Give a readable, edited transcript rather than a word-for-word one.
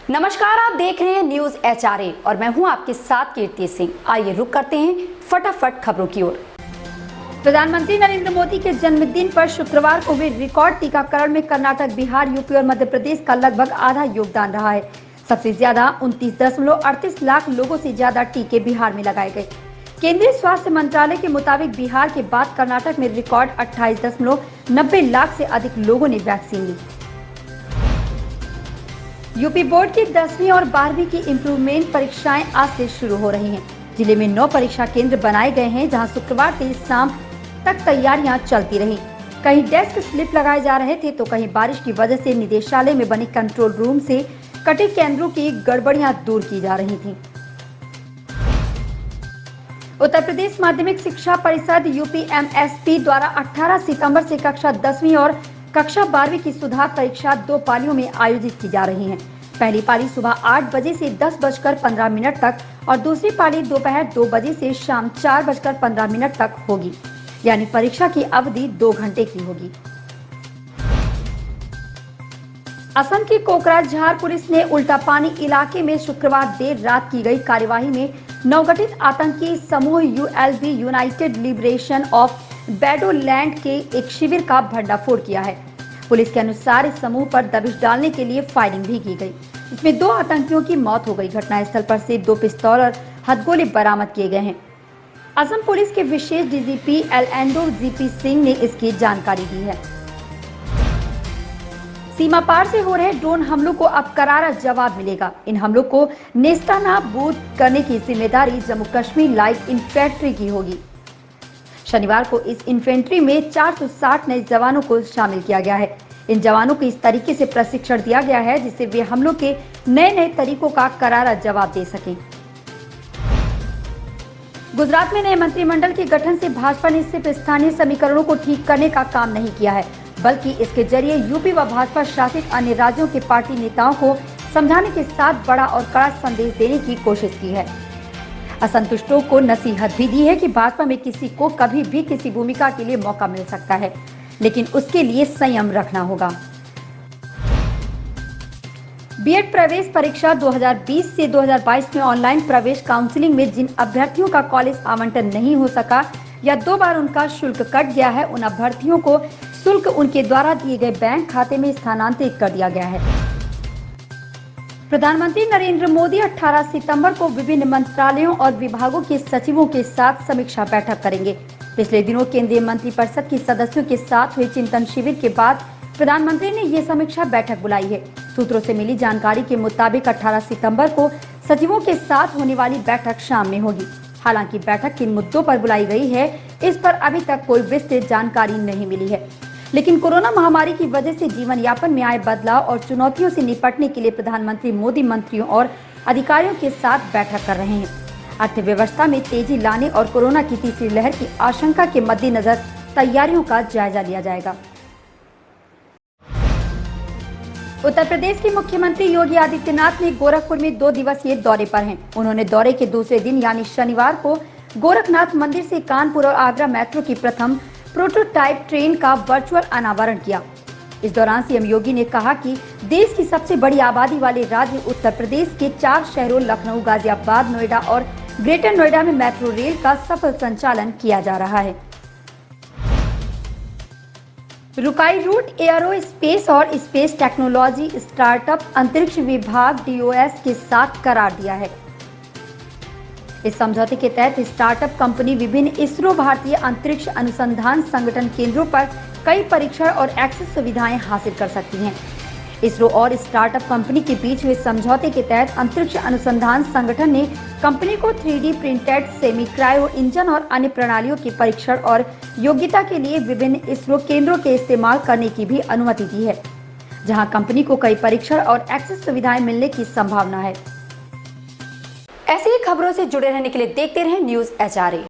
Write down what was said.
नमस्कार, आप देख रहे हैं न्यूज HRA और मैं हूं आपके साथ कीर्ति सिंह। आइए रुक करते हैं फटाफट खबरों की ओर। प्रधानमंत्री नरेंद्र मोदी के जन्मदिन पर शुक्रवार को हुए रिकॉर्ड टीकाकरण में कर्नाटक, बिहार, यूपी और मध्य प्रदेश का लगभग आधा योगदान रहा है। सबसे ज्यादा 29.38 लाख लोगों से ज्यादा टीके बिहार में लगाए गए। केंद्रीय स्वास्थ्य मंत्रालय के मुताबिक बिहार के बाद कर्नाटक में रिकॉर्ड 28.90 लाख से अधिक लोगों ने वैक्सीन ली। यूपी बोर्ड की 10वीं और 12वीं की इम्प्रूवमेंट परीक्षाएं आज से शुरू हो रही हैं। जिले में 9 परीक्षा केंद्र बनाए गए हैं, जहां शुक्रवार से शाम तक तैयारियां चलती रही। कहीं डेस्क स्लिप लगाए जा रहे थे तो कहीं बारिश की वजह से निदेशालय में बने कंट्रोल रूम से कटे केंद्रों की गड़बड़ियां दूर की जा रही थी। उत्तर प्रदेश माध्यमिक शिक्षा परिषद UPMSP द्वारा 18 सितंबर से कक्षा 10वीं और कक्षा 12वीं की सुधार परीक्षा 2 पालियों में आयोजित की जा रही है। पहली पाली सुबह 8 बजे से 10:15 तक और दूसरी पाली दोपहर 2 बजे से शाम 4:15 तक होगी। यानी परीक्षा की अवधि 2 घंटे की होगी। असम की कोकराझार पुलिस ने उल्टापानी इलाके में शुक्रवार देर रात की गई कार्यवाही में नवगठित आतंकी समूह ULB यूनाइटेड लिबरेशन ऑफ बैडोलैंड के एक शिविर का भंडाफोड़ किया है। पुलिस के अनुसार इस समूह पर दबिश डालने के लिए फायरिंग भी की गई। इसमें 2 आतंकियों की मौत हो गई। घटनास्थल पर से 2 पिस्तौल और हथगोले बरामद किए गए हैं। असम पुलिस के विशेष DGP एलेंडो GP सिंह ने इसकी जानकारी दी है। सीमा पार से हो रहे ड्रोन हमलों को अब करारा जवाब मिलेगा। इन हमलों को नेस्तनाबूद करने की जिम्मेदारी जम्मू कश्मीर लाइट इन्फेंट्री की होगी। शनिवार को इस इन्फेंट्री में 460 नए जवानों को शामिल किया गया है। इन जवानों को इस तरीके से प्रशिक्षण दिया गया है जिससे वे हमलों के नए तरीकों का करारा जवाब दे सकें। गुजरात में नए मंत्रिमंडल के गठन से भाजपा ने सिर्फ स्थानीय समीकरणों को ठीक करने का काम नहीं किया है, बल्कि इसके जरिए यूपी व भाजपा शासित अन्य राज्यों के पार्टी नेताओं को समझाने के साथ बड़ा और कड़ा संदेश देने की कोशिश की है। असंतुष्टों को नसीहत भी दी है कि भाजपा में किसी को कभी भी किसी भूमिका के लिए मौका मिल सकता है, लेकिन उसके लिए संयम रखना होगा। B.Ed प्रवेश परीक्षा 2020 से 2022 में ऑनलाइन प्रवेश काउंसलिंग में जिन अभ्यर्थियों का कॉलेज आवंटन नहीं हो सका या 2 बार उनका शुल्क कट गया है, उन अभ्यर्थियों को शुल्क उनके द्वारा दिए गए बैंक खाते में स्थानांतरित कर दिया गया है। प्रधानमंत्री नरेंद्र मोदी 18 सितंबर को विभिन्न मंत्रालयों और विभागों के सचिवों के साथ समीक्षा बैठक करेंगे। पिछले दिनों केंद्रीय मंत्रिपरिषद के सदस्यों के साथ हुए चिंतन शिविर के बाद प्रधानमंत्री ने ये समीक्षा बैठक बुलाई है। सूत्रों से मिली जानकारी के मुताबिक 18 सितंबर को सचिवों के साथ होने वाली बैठक शाम में होगी। हालांकि बैठक किन मुद्दों पर बुलाई गई है, इस पर अभी तक कोई विस्तृत जानकारी नहीं मिली है। लेकिन कोरोना महामारी की वजह से जीवन यापन में आए बदलाव और चुनौतियों से निपटने के लिए प्रधानमंत्री मोदी मंत्रियों और अधिकारियों के साथ बैठक कर रहे हैं। अर्थव्यवस्था में तेजी लाने और कोरोना की तीसरी लहर की आशंका के मद्देनजर तैयारियों का जायजा लिया जाएगा। उत्तर प्रदेश के मुख्यमंत्री योगी आदित्यनाथ ने गोरखपुर में 2 दिवसीय दौरे पर हैं। उन्होंने दौरे के दूसरे दिन यानी शनिवार को गोरखनाथ मंदिर से कानपुर और आगरा मेट्रो की प्रथम प्रोटोटाइप ट्रेन का वर्चुअल अनावरण किया। इस दौरान CM योगी ने कहा कि देश की सबसे बड़ी आबादी वाले राज्य उत्तर प्रदेश के 4 शहरों लखनऊ, गाजियाबाद, नोएडा और ग्रेटर नोएडा में मेट्रो रेल का सफल संचालन किया जा रहा है। रुकाई रूट एयरोस्पेस और स्पेस टेक्नोलॉजी स्टार्टअप अंतरिक्ष विभाग DOS के साथ करार दिया है। इस समझौते के तहत स्टार्टअप कंपनी विभिन्न इसरो भारतीय अंतरिक्ष अनुसंधान संगठन केंद्रों पर कई परीक्षण और एक्सेस सुविधाएं हासिल कर सकती हैं। इसरो और स्टार्टअप कंपनी के बीच हुए समझौते के तहत अंतरिक्ष अनुसंधान संगठन ने कंपनी को 3D printed semi cryo engine और अन्य प्रणालियों के परीक्षण और योग्यता के लिए विभिन्न इसरो केंद्रों के इस्तेमाल करने की भी अनुमति दी है, जहां कंपनी को कई परीक्षण और एक्सेस सुविधाएं मिलने की संभावना है। ऐसी ही खबरों से जुड़े रहने के लिए देखते रहें न्यूज HRA।